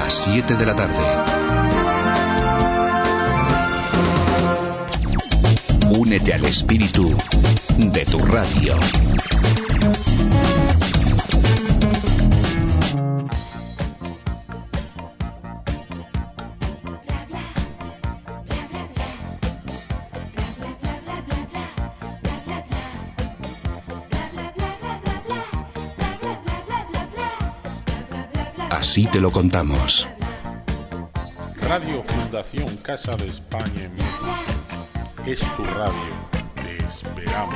las 7 de la tarde. Únete al espíritu de tu radio. Así te lo contamos. Radio Fundación Casa de España en México. Es tu radio. Te esperamos.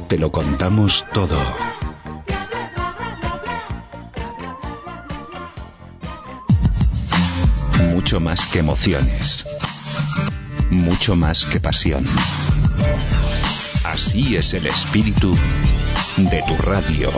Te lo contamos todo. Mucho más que emociones. Mucho más que pasión. Así es el espíritu de tu radio.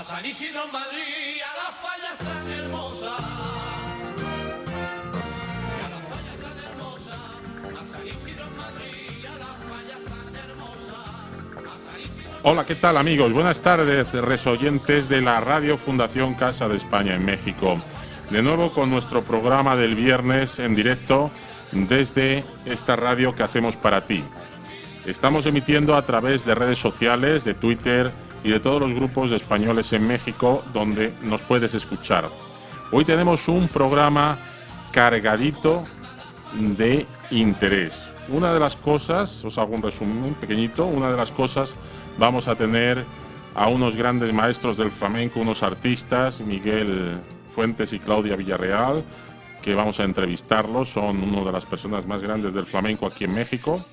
San Isidro en Madrid, a las fallas tan hermosas. A las fallas tan hermosas. A San Isidro en Madrid, a las fallas tan hermosas. Hola, ¿qué tal, amigos? Buenas tardes, resoyentes de la Radio Fundación Casa de España en México. De nuevo con nuestro programa del viernes en directo desde esta radio que hacemos para ti. Estamos emitiendo a través de redes sociales, de Twitter y de todos los grupos de españoles en México donde nos puedes escuchar. Hoy tenemos un programa cargadito de interés. Una de las cosas, os hago un resumen pequeñito, una de las cosas, vamos a tener a unos grandes maestros del flamenco, unos artistas, Miguel Fuentes y Claudia Villarreal, que vamos a entrevistarlos, son una de las personas más grandes del flamenco aquí en México.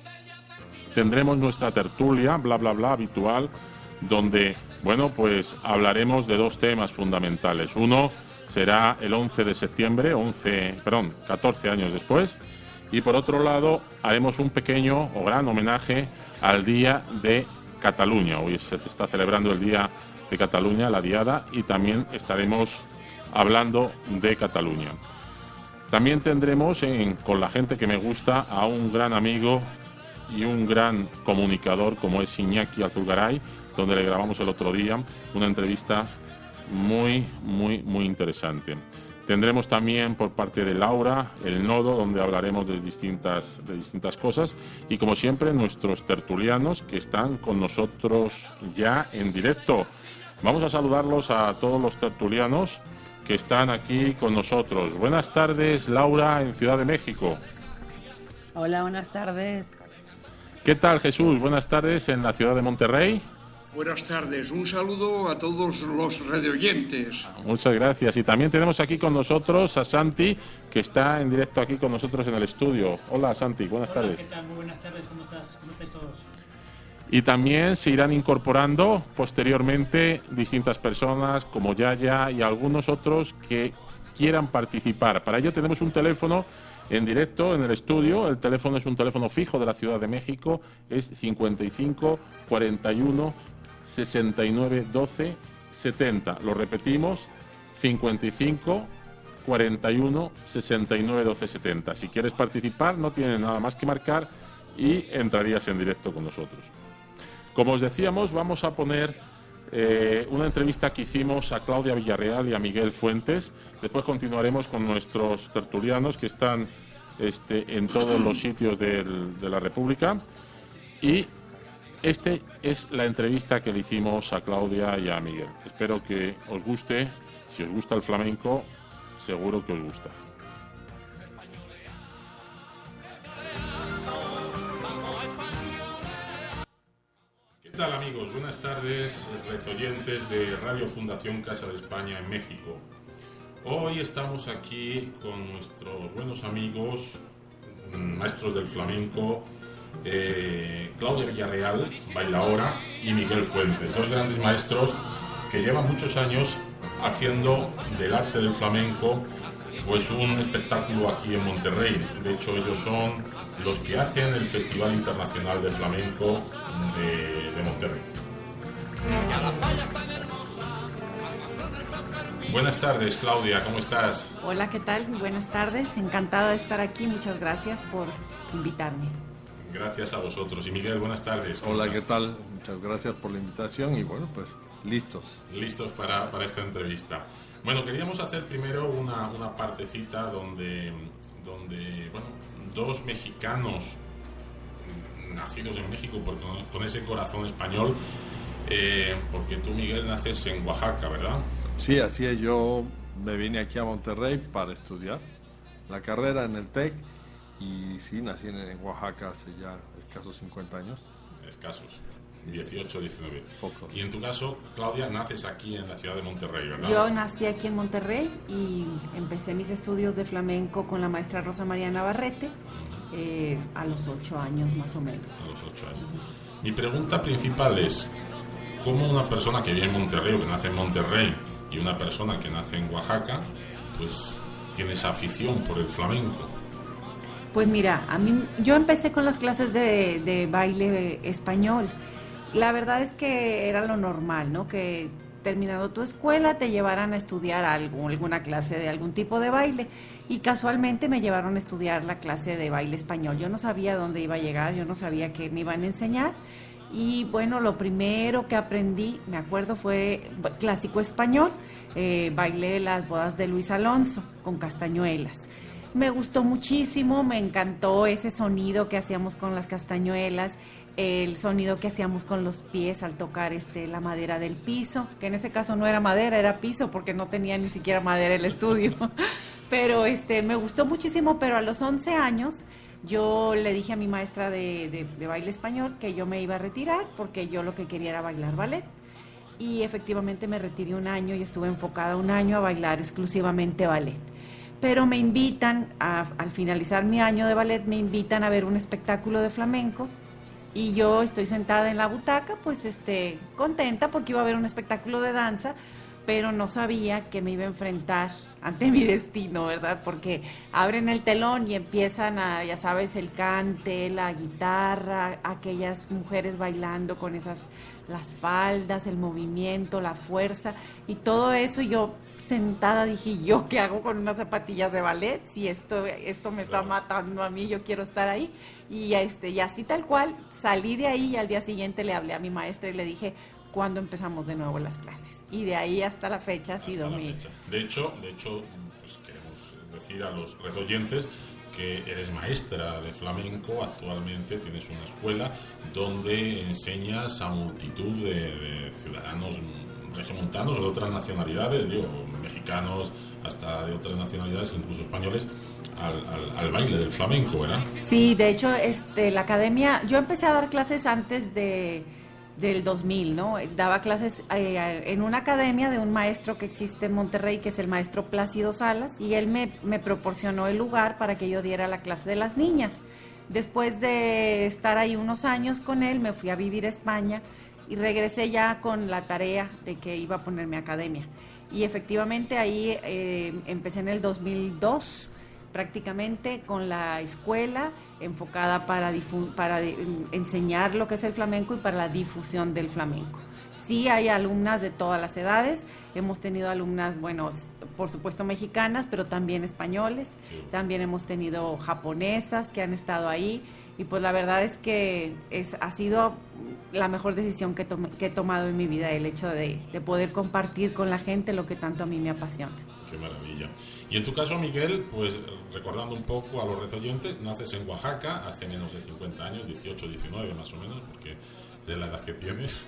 Tendremos nuestra tertulia, bla bla bla, habitual, donde, bueno, pues hablaremos de dos temas fundamentales. Uno será el 11 de septiembre, 14 años después, y por otro lado haremos un pequeño o gran homenaje al Día de Cataluña. Hoy se está celebrando el Día de Cataluña, la Diada, y también estaremos hablando de Cataluña. También tendremos con la gente que me gusta a un gran amigo y un gran comunicador como es Iñaki Azulgaray, donde le grabamos el otro día una entrevista muy interesante. Tendremos también por parte de Laura el nodo, donde hablaremos de distintas cosas, y como siempre nuestros tertulianos que están con nosotros ya en directo. Vamos a saludarlos a todos los tertulianos que están aquí con nosotros. Buenas tardes, Laura, en Ciudad de México. Hola, buenas tardes. ¿Qué tal, Jesús? Buenas tardes en la ciudad de Monterrey. Buenas tardes, un saludo a todos los radioyentes. Muchas gracias. Y también tenemos aquí con nosotros a Santi, que está en directo aquí con nosotros en el estudio. Hola, Santi, buenas tardes. ¿Qué tal? Muy buenas tardes, ¿cómo estás? ¿Cómo estáis todos? Y también se irán incorporando posteriormente distintas personas como Yaya y algunos otros que quieran participar. Para ello tenemos un teléfono en directo en el estudio. El teléfono es un teléfono fijo de la Ciudad de México, es 55 41 69 12 70. Lo repetimos, 55 41 69 12 70. Si quieres participar, no tienes nada más que marcar y entrarías en directo con nosotros. Como os decíamos, vamos a poner una entrevista que hicimos a Claudia Villarreal y a Miguel Fuentes. Después continuaremos con nuestros tertulianos que están en todos los sitios de la República. Y es la entrevista que le hicimos a Claudia y a Miguel. Espero que os guste. Si os gusta el flamenco, seguro que os gusta. ¿Qué tal, amigos? Buenas tardes, rezoyentes de Radio Fundación Casa de España en México. Hoy estamos aquí con nuestros buenos amigos, maestros del flamenco, Claudia Villarreal, bailaora, y Miguel Fuentes, dos grandes maestros que llevan muchos años haciendo del arte del flamenco pues un espectáculo aquí en Monterrey. De hecho, ellos son los que hacen el Festival Internacional de Flamenco de Monterrey. Buenas tardes, Claudia, ¿cómo estás? Hola, ¿qué tal? Buenas tardes, encantada de estar aquí, muchas gracias por invitarme. Gracias a vosotros. Y Miguel, buenas tardes. Hola, ¿qué tal? Muchas gracias por la invitación y bueno, pues listos. Listos para esta entrevista. Bueno, queríamos hacer primero una partecita donde bueno, dos mexicanos nacidos en México porque con ese corazón español, porque tú, Miguel, naces en Oaxaca, ¿verdad? Sí, así es. Yo me vine aquí a Monterrey para estudiar la carrera en el TEC y sí, nací en Oaxaca hace ya escasos 50 años. Escasos. 18, 19. Poco. Y en tu caso, Claudia, naces aquí en la ciudad de Monterrey, ¿verdad? Yo nací aquí en Monterrey y empecé mis estudios de flamenco con la maestra Rosa María Navarrete a los 8 años más o menos. A los 8 años. Mi pregunta principal es, ¿cómo una persona que vive en Monterrey o que nace en Monterrey y una persona que nace en Oaxaca, pues tiene esa afición por el flamenco? Pues mira, yo empecé con las clases de baile español. La verdad es que era lo normal, ¿no? Que terminando tu escuela te llevaran a estudiar alguna clase de algún tipo de baile. Y casualmente me llevaron a estudiar la clase de baile español. Yo no sabía dónde iba a llegar, yo no sabía qué me iban a enseñar. Y bueno, lo primero que aprendí, me acuerdo, fue clásico español. Bailé las bodas de Luis Alonso con castañuelas. Me gustó muchísimo, me encantó ese sonido que hacíamos con las castañuelas, el sonido que hacíamos con los pies al tocar la madera del piso, que en ese caso no era madera, era piso, porque no tenía ni siquiera madera el estudio. Pero me gustó muchísimo, pero a los 11 años yo le dije a mi maestra de baile español que yo me iba a retirar porque yo lo que quería era bailar ballet. Y efectivamente me retiré un año y estuve enfocada un año a bailar exclusivamente ballet. Pero me invitan, al finalizar mi año de ballet, me invitan a ver un espectáculo de flamenco y yo estoy sentada en la butaca, pues contenta porque iba a ver un espectáculo de danza, pero no sabía que me iba a enfrentar ante mi destino, ¿verdad? Porque abren el telón y empiezan ya sabes, el cante, la guitarra, aquellas mujeres bailando con las faldas, el movimiento, la fuerza y todo eso. Y yo sentada dije, ¿yo qué hago con unas zapatillas de ballet? Si esto me está matando a mí, yo quiero estar ahí. Y así tal cual, salí de ahí y al día siguiente le hablé a mi maestra y le dije, ¿cuándo empezamos de nuevo las clases? Y de ahí hasta la fecha ha sido mi... De hecho, pues queremos decir a los rezoyentes que eres maestra de flamenco, actualmente tienes una escuela donde enseñas a multitud de ciudadanos regiomontanos o de otras nacionalidades, mexicanos, hasta de otras nacionalidades, incluso españoles, al baile del flamenco, ¿verdad? Sí, de hecho, la academia, yo empecé a dar clases antes del 2000, ¿no? Daba clases en una academia de un maestro que existe en Monterrey, que es el maestro Plácido Salas, y él me proporcionó el lugar para que yo diera la clase de las niñas. Después de estar ahí unos años con él, me fui a vivir a España y regresé ya con la tarea de que iba a poner mi academia. Y efectivamente ahí empecé en el 2002, prácticamente con la escuela enfocada para enseñar lo que es el flamenco y para la difusión del flamenco. Sí hay alumnas de todas las edades, hemos tenido alumnas, bueno, por supuesto mexicanas, pero también españoles, también hemos tenido japonesas que han estado ahí, y pues la verdad es que ha sido la mejor decisión que he tomado en mi vida, el hecho de poder compartir con la gente lo que tanto a mí me apasiona. Qué maravilla. Y en tu caso, Miguel, pues recordando un poco a los rezoyentes, naces en Oaxaca hace menos de 50 años, 18, 19 más o menos, porque de la edad que tienes.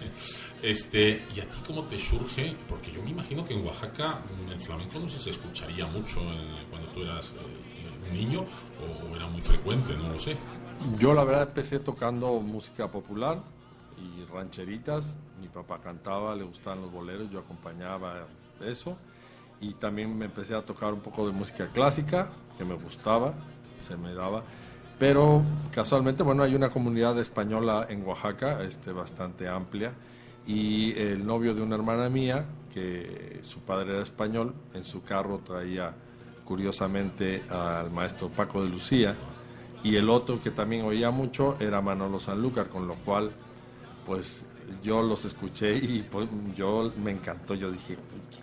¿Y a ti cómo te surge? Porque yo me imagino que en Oaxaca el flamenco no sé si se escucharía mucho cuando tú eras un niño, o era muy frecuente, no lo sé. Yo la verdad empecé tocando música popular y rancheritas. Mi papá cantaba, le gustaban los boleros, yo acompañaba eso. Y también me empecé a tocar un poco de música clásica, que me gustaba, se me daba. Pero casualmente, bueno, hay una comunidad española en Oaxaca, bastante amplia, y el novio de una hermana mía, que su padre era español, en su carro traía curiosamente al maestro Paco de Lucía, y el otro que también oía mucho era Manolo Sanlúcar, con lo cual, pues yo los escuché y pues yo me encantó. Yo dije,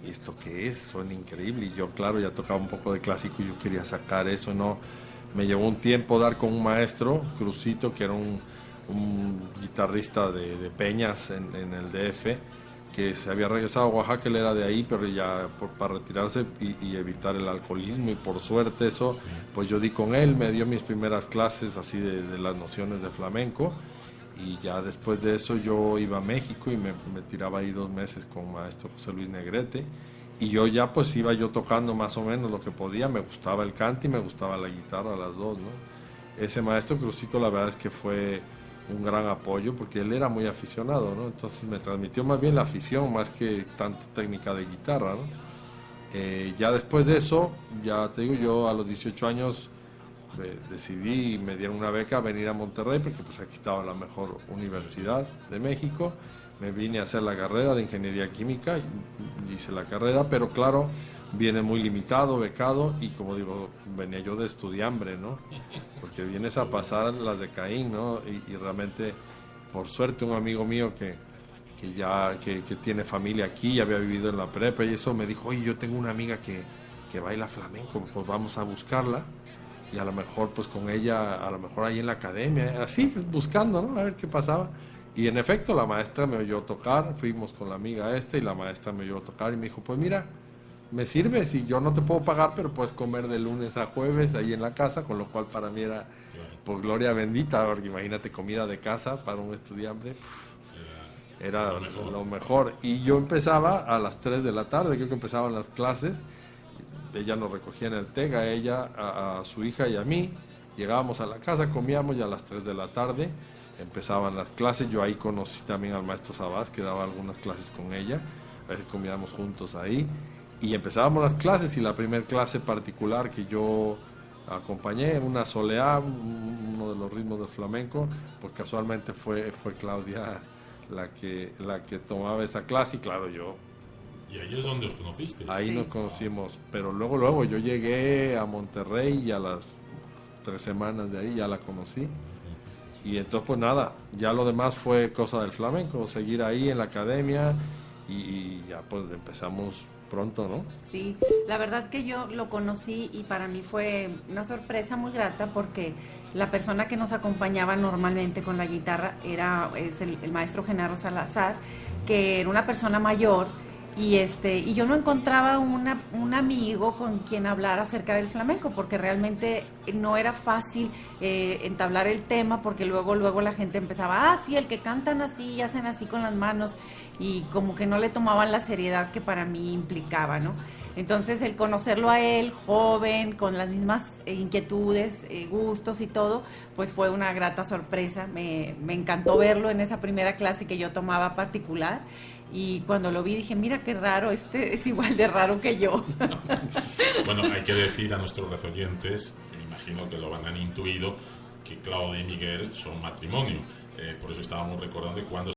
¿esto qué es? Suena increíble. Y yo, claro, ya tocaba un poco de clásico y yo quería sacar eso, ¿no? Me llevó un tiempo dar con un maestro, Crucito, que era un guitarrista de Peñas en el DF, que se había regresado a Oaxaca, él era de ahí, pero ya para retirarse y evitar el alcoholismo, y por suerte eso, pues yo di con él, me dio mis primeras clases así de las nociones de flamenco, y ya después de eso yo iba a México y me tiraba ahí 2 meses con maestro José Luis Negrete, y yo ya pues iba yo tocando más o menos lo que podía. Me gustaba el cante y me gustaba la guitarra, las dos, ¿no? Ese maestro Crucito la verdad es que fue un gran apoyo, porque él era muy aficionado, ¿no? Entonces me transmitió más bien la afición más que tanta técnica de guitarra, ¿no? Ya después de eso, ya te digo, yo a los 18 años decidí, me dieron una beca a venir a Monterrey, porque pues aquí estaba la mejor universidad de México. Me vine a hacer la carrera de ingeniería química, y hice la carrera, pero claro, viene muy limitado, becado, y como digo, venía yo de estudiambre, ¿no? Porque vienes a pasar las de Caín, ¿no? Y realmente, por suerte, un amigo mío que tiene familia aquí, ya había vivido en la prepa, y eso me dijo, oye, yo tengo una amiga que baila flamenco, pues vamos a buscarla, y a lo mejor pues con ella, a lo mejor ahí en la academia, así, pues, buscando, ¿no? A ver qué pasaba. Y en efecto, la maestra me oyó tocar, fuimos con la amiga y la maestra me oyó tocar y me dijo, pues mira, me sirve, si yo no te puedo pagar, pero puedes comer de lunes a jueves ahí en la casa, con lo cual para mí era, por gloria bendita, porque imagínate, comida de casa para un estudiante, era lo mejor. Y yo empezaba a las 3 de la tarde, creo que empezaban las clases, ella nos recogía en el TEC, a ella, a su hija y a mí, llegábamos a la casa, comíamos, y a las 3 de la tarde empezaban las clases. Yo ahí conocí también al maestro Sabás, que daba algunas clases con ella, a veces comíamos juntos ahí, y empezábamos las clases, y la primera clase particular que yo acompañé, una soleá, uno de los ritmos del flamenco, pues casualmente fue Claudia la que tomaba esa clase, y claro, yo... Y ahí es donde os conociste. Ahí sí, nos conocimos, pero luego yo llegué a Monterrey, y a las 3 semanas de ahí ya la conocí. Y entonces pues nada, ya lo demás fue cosa del flamenco, seguir ahí en la academia, y ya pues empezamos pronto, ¿no? Sí, la verdad que yo lo conocí y para mí fue una sorpresa muy grata, porque la persona que nos acompañaba normalmente con la guitarra es el maestro Genaro Salazar, que era una persona mayor, y yo no encontraba un amigo con quien hablar acerca del flamenco, porque realmente no era fácil entablar el tema, porque luego la gente empezaba, sí, el que cantan así y hacen así con las manos, y como que no le tomaban la seriedad que para mí implicaba, ¿no? Entonces el conocerlo a él, joven, con las mismas inquietudes, gustos y todo, pues fue una grata sorpresa. Me encantó verlo en esa primera clase que yo tomaba particular, y cuando lo vi dije, mira qué raro, es igual de raro que yo. Bueno, hay que decir a nuestros rezoyentes, que me imagino que lo han intuido, que Claudia y Miguel son matrimonio. Por eso estábamos recordando cuando